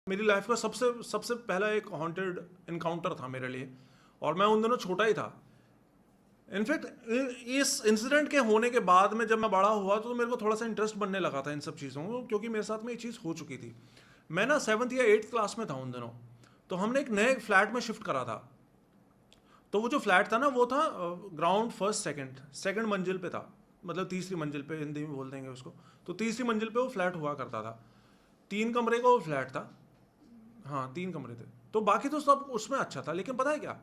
मेरी लाइफ का सबसे सबसे पहला एक हॉन्टेड इनकाउंटर था मेरे लिए, और मैं उन दिनों छोटा ही था। इनफैक्ट इस इंसिडेंट के होने के बाद में जब मैं बड़ा हुआ तो मेरे को थोड़ा सा इंटरेस्ट बनने लगा था इन सब चीज़ों में, क्योंकि मेरे साथ में ये चीज़ हो चुकी थी। मैं ना 7th या 8th क्लास में था उन दिनों, तो हमने एक नए फ्लैट में शिफ्ट करा था। तो वो जो फ्लैट था ना, वो था ग्राउंड फर्स्ट सेकंड मंजिल पे था, मतलब तीसरी मंजिल पे हिंदी में बोल देंगे उसको। तो तीसरी मंजिल पे वो फ्लैट हुआ करता था। 3 कमरे का वो फ्लैट था। हाँ, 3 कमरे थे। तो बाकी तो सब उसमें अच्छा था, लेकिन पता है क्या,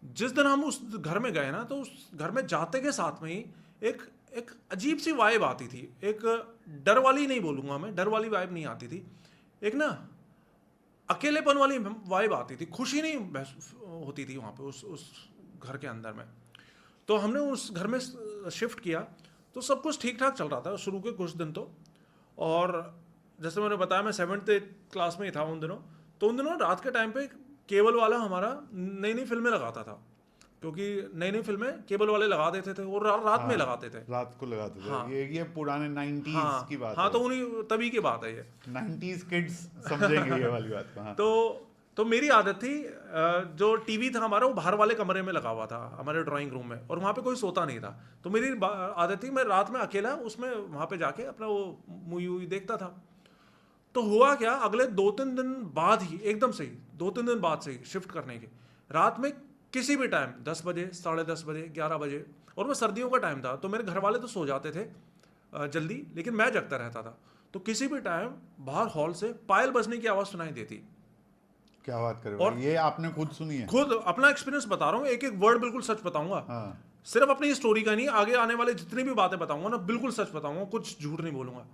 जिस दिन हम उस घर में गए ना, तो उस घर में जाते के साथ में ही एक एक अजीब सी वाइब आती थी। एक डर वाली नहीं बोलूँगा मैं, डर वाली वाइब नहीं आती थी, एक ना अकेलेपन वाली वाइब आती थी। खुशी नहीं होती थी वहाँ पे उस घर के अंदर में। तो हमने उस घर में शिफ्ट किया, तो सब कुछ ठीक ठाक चल रहा था शुरू के कुछ दिन तो। और जैसे मैंने बताया, मैं 7th 8th क्लास में ही था उन दिनों। तो उन दिनों रात के टाइम पे केबल वाला हमारा नई नई फिल्में लगाता था, क्योंकि नई नई फिल्में केबल वाले लगा देते थे और रात में हाँ, लगाते थे। रात को लगाते थे। हाँ ये पुराने 90s की हाँ बात हाँ, है। तो उन्हीं तभी की बात है ये। 90s किड्स समझेंगे ये वाली बात को। हाँ। तो तो मेरी आदत थी, जो टीवी था हमारा वो बाहर वाले कमरे में लगा हुआ था, हमारे ड्राइंग रूम में, और वहाँ पे कोई सोता नहीं था। तो मेरी आदत थी, मैं रात में अकेला उसमें वहाँ पे जाके अपना वो मूवी वूवी देखता था। तो हुआ क्या, अगले 2-3 दिन बाद ही, एकदम से ही 2-3 दिन बाद से ही शिफ्ट करने के, रात में किसी भी टाइम 10 बजे, 10:30 बजे, 11 बजे, और वो सर्दियों का टाइम था तो मेरे घर वाले तो सो जाते थे जल्दी, लेकिन मैं जगता रहता था। तो किसी भी टाइम बाहर हॉल से पायल बजने की आवाज़ सुनाई देती। क्या बात करे और भाई, ये आपने खुद सुनी है? खुद अपना एक्सपीरियंस बता रहा हूँ, एक एक वर्ड बिल्कुल सच बताऊंगा। हाँ। सिर्फ अपनी स्टोरी का नहीं, आगे आने वाले जितनी भी बातें बताऊंगा ना, बिल्कुल सच बताऊंगा, कुछ झूठ नहीं बोलूंगा।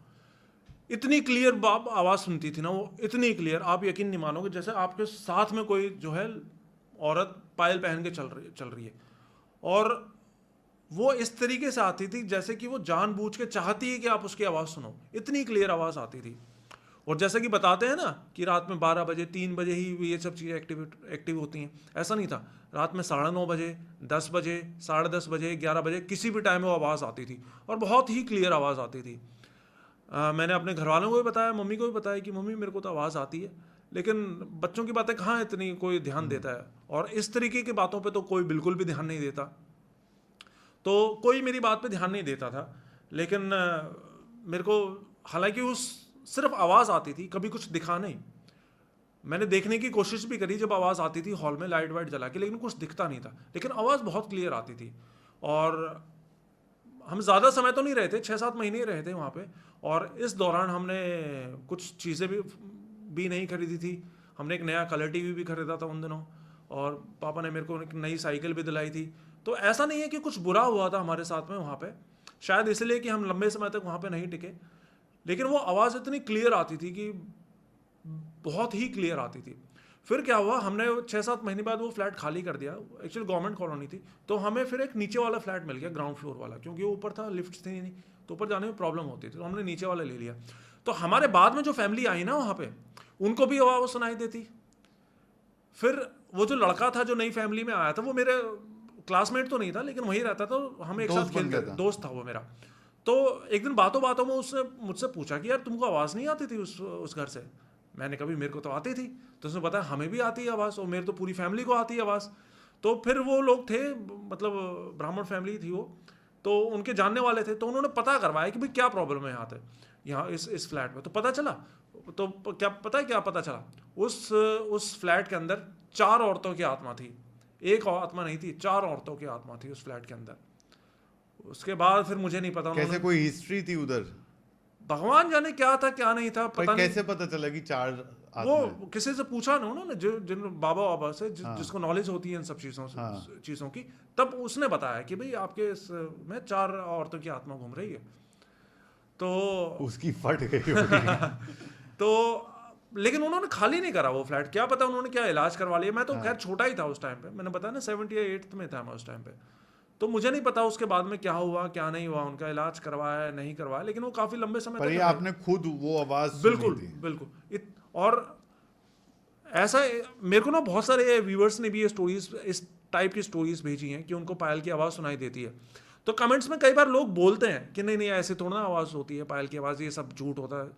इतनी क्लियर आवाज़ सुनती थी ना वो, इतनी क्लियर, आप यकीन नहीं मानोगे, जैसे आपके साथ में कोई जो है औरत पायल पहन के चल रही है। और वो इस तरीके से आती थी जैसे कि वो जानबूझ के चाहती है कि आप उसकी आवाज़ सुनो, इतनी क्लियर आवाज़ आती थी। और जैसे कि बताते हैं ना कि रात में 12 बजे, 3 बजे ही ये सब चीज़ें एक्टिव होती हैं, ऐसा नहीं था। रात में 9:30 बजे, 10 बजे, 10:30 बजे, 11 बजे, किसी भी टाइम में वो आवाज़ आती थी, और बहुत ही क्लियर आवाज़ आती थी। मैंने अपने घर वालों को भी बताया, मम्मी को भी बताया कि मम्मी मेरे को तो आवाज़ आती है, लेकिन बच्चों की बातें कहाँ इतनी कोई ध्यान देता है, और इस तरीके की बातों पे तो कोई बिल्कुल भी ध्यान नहीं देता। तो कोई मेरी बात पे ध्यान नहीं देता था। लेकिन मेरे को, हालांकि उस सिर्फ आवाज़ आती थी, कभी कुछ दिखा नहीं। मैंने देखने की कोशिश भी करी जब आवाज़ आती थी हॉल में लाइट वाइट जला के, लेकिन कुछ दिखता नहीं था, लेकिन आवाज़ बहुत क्लियर आती थी। और हम ज़्यादा समय तो नहीं रहे थे, 6-7 महीने ही रहे थे वहाँ पे। और इस दौरान हमने कुछ चीज़ें भी नहीं खरीदी थी। हमने एक नया कलर टीवी भी खरीदा था उन दिनों, और पापा ने मेरे को एक नई साइकिल भी दिलाई थी। तो ऐसा नहीं है कि कुछ बुरा हुआ था हमारे साथ में वहाँ पे, शायद इसलिए कि हम लंबे समय तक वहाँ पे नहीं टिके। लेकिन वो आवाज़ इतनी क्लियर आती थी कि बहुत ही क्लियर आती थी। फिर क्या हुआ, हमने 6-7 महीने बाद वो फ्लैट खाली कर दिया। एक्चुअली गवर्नमेंट कॉलोनी थी, तो हमें फिर एक नीचे वाला फ्लैट मिल गया, ग्राउंड फ्लोर वाला, क्योंकि वो ऊपर था, लिफ्ट थी नहीं, तो ऊपर जाने में प्रॉब्लम होती थी, तो हमने नीचे वाला ले लिया। तो हमारे बाद में जो फैमिली आई ना वहाँ पे, उनको भी आवाज़ सुनाई देती। फिर वो जो लड़का था जो नई फैमिली में आया था, वो मेरे क्लासमेट तो नहीं था, लेकिन वहीं रहता था, हम एक साथ खेलते थे, दोस्त था वो मेरा। तो एक दिन बातों बातों में उसने मुझसे पूछा कि यार तुमको आवाज़ नहीं आती थी उस घर से? मैंने कभी, मेरे को तो आती थी। तो उसने बताया हमें भी आती है आवाज़, और मेरे तो पूरी फैमिली को आती है आवाज़। तो फिर वो लोग थे, मतलब ब्राह्मण फैमिली थी वो, तो उनके जानने वाले थे, तो उन्होंने पता करवाया कि भाई क्या प्रॉब्लम है यहाँ इस फ्लैट में। तो पता चला, तो क्या पता है क्या पता चला, उस फ्लैट के अंदर 4 औरतों की आत्मा थी। एक आत्मा नहीं थी, 4 औरतों की आत्मा थी उस फ्लैट के अंदर। उसके बाद फिर मुझे नहीं पता कैसे, कोई हिस्ट्री थी उधर? भगवान जाने क्या था क्या नहीं था, पता नहीं। कैसे पता चला कि 4 वो आत्माएं? किसी से पूछा ना उन्होंने, जिन बाबा से, हाँ। जिसको नॉलेज होती है इन सब हाँ। चीज़ों की, तब उसने बताया कि भाई आपके में 4 औरतों की आत्मा घूम रही है। तो उसकी फट गई होगी। तो लेकिन उन्होंने खाली नहीं करा वो फ्लैट, क्या पता उन्होंने क्या इलाज करवा लिया। मैं तो हाँ। खैर छोटा ही था उस टाइम पे, मैंने बताया ना 7th या 8th में था मैं उस टाइम पे। तो मुझे नहीं पता उसके बाद में क्या हुआ क्या नहीं हुआ, उनका इलाज करवाया नहीं करवाया, लेकिन वो काफ़ी लंबे समय पर तक ये रहे। आपने खुद वो आवाज सुनी बिल्कुल थी? बिल्कुल। और ऐसा मेरे को ना बहुत सारे व्यूअर्स ने भी ये स्टोरीज, इस टाइप की स्टोरीज भेजी हैं कि उनको पायल की आवाज़ सुनाई देती है। तो कमेंट्स में कई बार लोग बोलते हैं कि नहीं नहीं, ऐसे थोड़ा ना आवाज़ होती है पायल की आवाज़, ये सब झूठ होता है।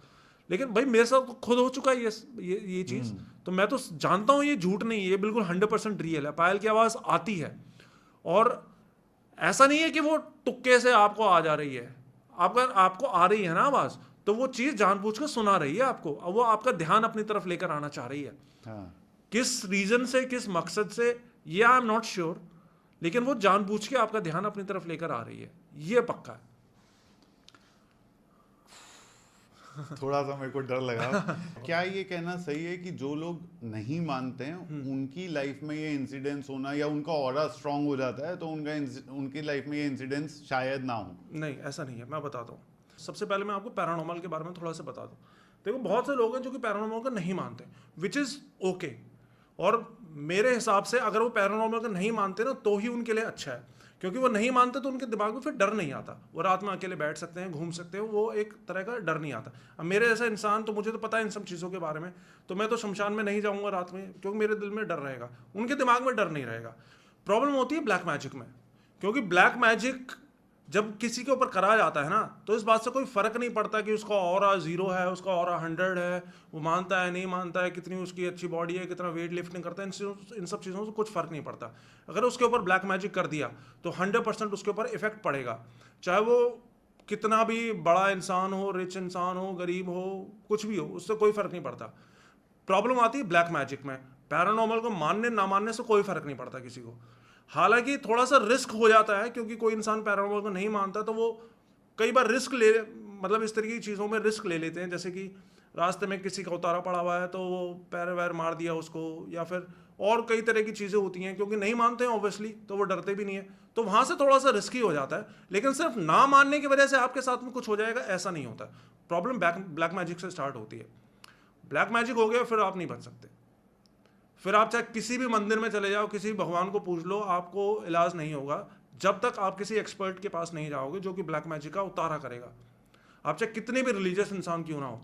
लेकिन भाई मेरे साथ खुद हो चुका है ये चीज़, तो मैं तो जानता हूँ ये झूठ नहीं है, ये बिल्कुल 100% रियल है। पायल की आवाज़ आती है, और ऐसा नहीं है कि वो तुक्के से आपको आ जा रही है, आपको आ रही है ना आवाज़, तो वो चीज़ जानबूझ कर सुना रही है आपको, और वो आपका ध्यान अपनी तरफ लेकर आना चाह रही है। हाँ। किस रीजन से, किस मकसद से, ये आई एम नॉट श्योर, लेकिन वो जानबूझ के आपका ध्यान अपनी तरफ लेकर आ रही है, ये पक्का है। थोड़ा सा मेरे को डर लगा। क्या ये कहना सही है कि जो लोग नहीं मानते हैं उनकी लाइफ में ये इंसिडेंट्स होना, या उनका ऑरा स्ट्रांग हो जाता है तो उनकी लाइफ में ये इंसिडेंट्स शायद ना हो? नहीं, ऐसा नहीं है, मैं बताता हूँ। सबसे पहले मैं आपको पैरानॉर्मल के बारे में थोड़ा सा बता दूँ। देखो, बहुत से लोग हैं जो कि पैरानॉर्मल को नहीं मानते, विच इज़ ओके, और मेरे हिसाब से अगर वो पैरानॉर्मल को नहीं मानते ना तो ही उनके लिए अच्छा है, क्योंकि वो नहीं मानते तो उनके दिमाग में फिर डर नहीं आता, वो रात में अकेले बैठ सकते हैं, घूम सकते हैं, वो एक तरह का डर नहीं आता। अब मेरे जैसा इंसान, तो मुझे तो पता है इन सब चीज़ों के बारे में, तो मैं तो शमशान में नहीं जाऊँगा रात में, क्योंकि मेरे दिल में डर रहेगा, उनके दिमाग में डर नहीं रहेगा। प्रॉब्लम होती है ब्लैक मैजिक में, क्योंकि ब्लैक मैजिक जब किसी के ऊपर करा जाता है ना, तो इस बात से कोई फ़र्क नहीं पड़ता कि उसका ऑरा 0 है, उसका ऑरा 100 है, वो मानता है नहीं मानता है, कितनी उसकी अच्छी बॉडी है, कितना वेट लिफ्टिंग करता है, इन सब चीज़ों से कुछ फ़र्क नहीं पड़ता। अगर उसके ऊपर ब्लैक मैजिक कर दिया तो 100% उसके ऊपर इफेक्ट पड़ेगा, चाहे वो कितना भी बड़ा इंसान हो, रिच इंसान हो, गरीब हो, कुछ भी हो, उससे कोई फ़र्क नहीं पड़ता। प्रॉब्लम आती है ब्लैक मैजिक में। पैरानॉर्मल को मानने ना मानने से कोई फ़र्क नहीं पड़ता किसी को। हालांकि थोड़ा सा रिस्क हो जाता है, क्योंकि कोई इंसान पैरानॉर्मल को नहीं मानता तो वो कई बार रिस्क मतलब इस तरह की चीज़ों में रिस्क ले लेते हैं, जैसे कि रास्ते में किसी का उतारा पड़ा हुआ है तो वो पैर वैर मार दिया उसको, या फिर और कई तरह की चीज़ें होती हैं, क्योंकि नहीं मानते हैं ऑब्वियसली, तो वो डरते भी नहीं है, तो वहाँ से थोड़ा सा रिस्की हो जाता है। लेकिन सिर्फ ना मानने की वजह से आपके साथ में कुछ हो जाएगा, ऐसा नहीं होता। प्रॉब्लम ब्लैक मैजिक से स्टार्ट होती है। ब्लैक मैजिक हो गया फिर आप नहीं बच सकते, फिर आप चाहे किसी भी मंदिर में चले जाओ, किसी भी भगवान को पूछ लो, आपको इलाज नहीं होगा जब तक आप किसी एक्सपर्ट के पास नहीं जाओगे जो कि ब्लैक मैजिक का उतारा करेगा। आप चाहे कितने भी रिलीजियस इंसान क्यों ना हो।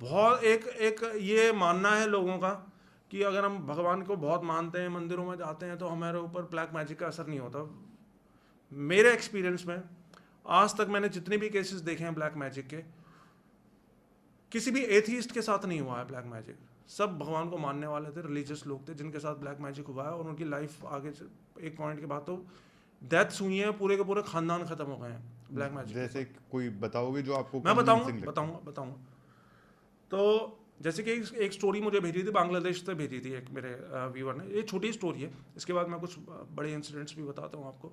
बहुत एक ये मानना है लोगों का कि अगर हम भगवान को बहुत मानते हैं, मंदिरों में जाते हैं, तो हमारे ऊपर ब्लैक मैजिक का असर नहीं होता। मेरे एक्सपीरियंस में आज तक मैंने जितने भी केसेस देखे हैं ब्लैक मैजिक के, किसी भी एथीस्ट के साथ नहीं हुआ है ब्लैक मैजिक। सब भगवान को मानने वाले थे, रिलीजियस लोग थे जिनके साथ ब्लैक मैजिक हुआ है, और उनकी लाइफ आगे एक पॉइंट के बाद तो डेथ्स हुई हैं, पूरे के पूरे खानदान खत्म हो गए हैं ब्लैक मैजिक। जैसे कोई बताओगे जो आपको? मैं बताऊंगा। तो जैसे कि एक स्टोरी मुझे भेजी थी, बांग्लादेश से भेजी थी एक मेरे व्यूअर ने। ये छोटी स्टोरी है, इसके बाद मैं कुछ बड़े इंसिडेंट्स भी बताता हूँ आपको।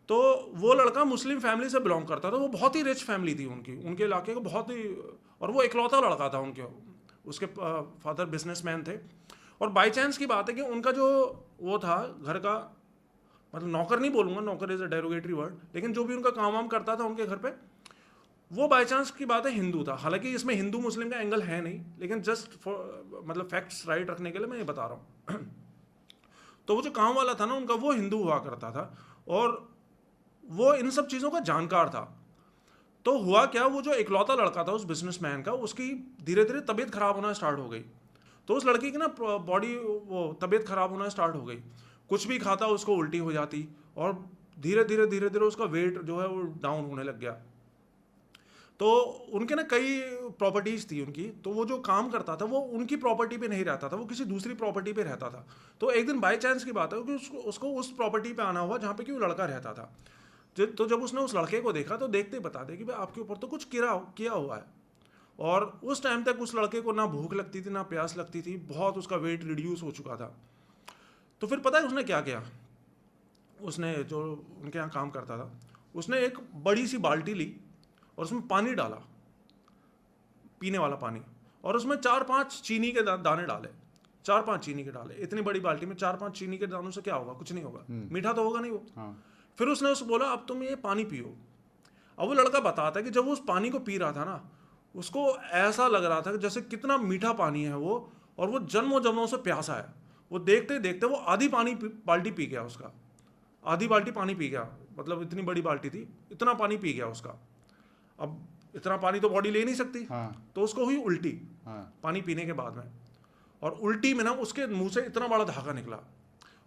तो वो लड़का मुस्लिम फैमिली से बिलोंग करता था, वो बहुत ही रिच फैमिली थी उनके इलाके को, बहुत ही, और वो इकलौता लड़का था उसके फादर बिजनेसमैन थे। और बाय चांस की बात है कि उनका जो वो था घर का, मतलब नौकर नहीं बोलूँगा, नौकर इज़ अ डेरोगेटरी वर्ड, लेकिन जो भी उनका काम वाम करता था उनके घर पे, वो बाय चांस की बात है हिंदू था। हालांकि इसमें हिंदू मुस्लिम का एंगल है नहीं, लेकिन जस्ट मतलब फैक्ट्स राइट रखने के लिए मैं ये बता रहा हूँ। तो वो जो काम वाला था ना उनका, वो हिंदू हुआ करता था, और वो इन सब चीज़ों का जानकार था। तो हुआ क्या, वो जो इकलौता लड़का था उस बिजनेसमैन का, उसकी धीरे धीरे तबीयत खराब होना स्टार्ट हो गई। तो उस लड़की की ना बॉडी, वो तबीयत खराब होना स्टार्ट हो गई, कुछ भी खाता उसको उल्टी हो जाती, और धीरे धीरे उसका वेट जो है वो डाउन होने लग गया। तो उनके ना कई प्रॉपर्टीज़ थी उनकी, तो वो जो काम करता था वो उनकी प्रॉपर्टी पे नहीं रहता था, वो किसी दूसरी प्रॉपर्टी पे रहता था। तो एक दिन बाय चांस की बात है कि उसको उस प्रॉपर्टी पे आना हुआ जहाँ पे कि वो लड़का रहता था। तो जब उसने उस लड़के को देखा तो देखते ही बता दे कि भाई आपके ऊपर तो कुछ किया हुआ है। और उस टाइम तक उस लड़के को ना भूख लगती थी ना प्यास लगती थी, बहुत उसका वेट रिड्यूस हो चुका था। तो फिर पता है उसने क्या किया, उसने जो उनके यहाँ काम करता था, उसने एक बड़ी सी बाल्टी ली और उसमें पानी डाला, पीने वाला पानी, और उसमें 4-5 चीनी के दाने डाले, 4-5 चीनी के डाले। इतनी बड़ी बाल्टी में 4-5 चीनी के दानों से क्या होगा, कुछ नहीं होगा, मीठा तो होगा नहीं वो। हाँ। फिर उसने उसको बोला अब तुम ये पानी पियो। अब वो लड़का बताता है कि जब वो उस पानी को पी रहा था ना, उसको ऐसा लग रहा था कि जैसे कितना मीठा पानी है वो, और वो जन्मों से प्यासा है। वो देखते देखते वो आधी बाल्टी पी गया, उसका आधी बाल्टी पानी पी गया, मतलब इतनी बड़ी बाल्टी थी, इतना पानी पी गया उसका। अब इतना पानी तो बॉडी ले नहीं सकती। हाँ। तो उसको हुई उल्टी। हाँ। पानी पीने के बाद में, और उल्टी में ना उसके मुंह से इतना बड़ा धागा निकला,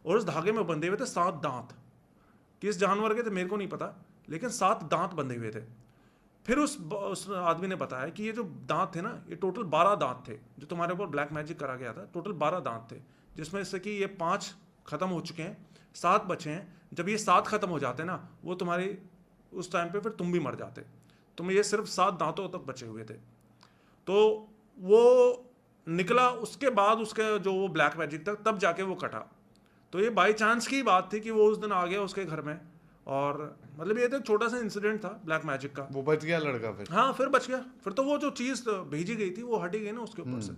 और उस धागे में बंधे हुए थे 7 दांत। किस जानवर के थे मेरे को नहीं पता, लेकिन 7 दांत बंधे हुए थे। फिर उस आदमी ने बताया कि ये जो दांत थे ना, ये टोटल 12 दांत थे जो तुम्हारे ऊपर ब्लैक मैजिक करा गया था। टोटल 12 दांत थे, जिसमें से कि ये 5 खत्म हो चुके हैं, 7 बचे हैं। जब ये 7 खत्म हो जाते ना, वो तुम्हारी उस टाइम पे फिर तुम भी मर जाते। तुम ये सिर्फ 7 दांतों तक बचे हुए थे। तो वो निकला, उसके बाद उसके जो वो ब्लैक मैजिक था, तब जाके वो कटा। तो ये बाई चांस की बात थी कि वो उस दिन आ गया उसके घर में, और मतलब ये तो एक छोटा सा इंसिडेंट था ब्लैक मैजिक का। वो बच गया लड़का फिर? हाँ, फिर बच गया। फिर तो वो जो चीज़ भेजी गई थी वो हटी गई ना उसके ऊपर से।